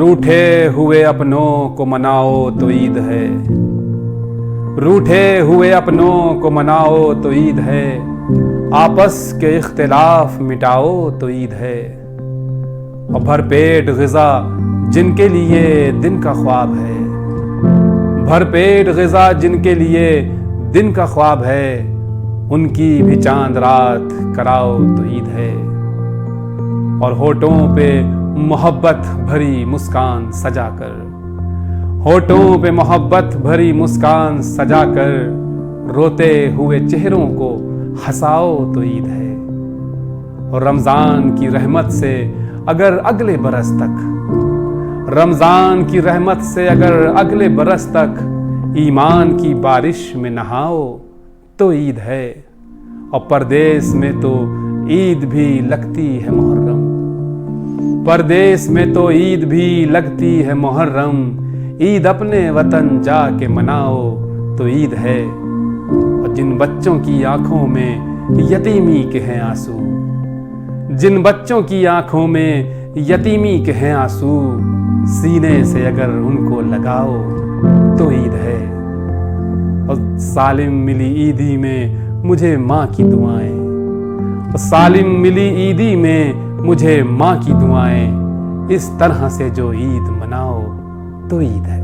रूठे हुए अपनों को मनाओ तो ईद है। रूठे हुए अपनों को मनाओ तो ईद है। आपस के इख्तिलाफ मिटाओ तो ईद है। और भरपेट ग़िज़ा जिनके लिए दिन का ख्वाब है, भरपेट ग़िज़ा जिनके लिए दिन का ख्वाब है, उनकी भी चांद रात कराओ तो ईद है। और होठों पे मोहब्बत भरी मुस्कान सजाकर, होठों पे मोहब्बत भरी मुस्कान सजाकर, रोते हुए चेहरों को हंसाओ तो ईद है। और रमज़ान की रहमत से अगर अगले बरस तक, रमज़ान की रहमत से अगर अगले बरस तक ईमान की बारिश में नहाओ तो ईद है। और परदेस में तो ईद भी लगती है मुहर्रम, परदेस में तो ईद भी लगती है मुहर्रम। ईद अपने वतन जाके मनाओ तो ईद है। और जिन बच्चों की आंखों में यतीमी के हैं आंसू, जिन बच्चों की आंखों में यतीमी के हैं आंसू, सीने से अगर उनको लगाओ तो ईद है। और सालिम मिली ईदी में मुझे माँ की दुआएं, और सालिम मिली ईदी में मुझे माँ की दुआएं। इस तरह से जो ईद मनाओ तो ईद है।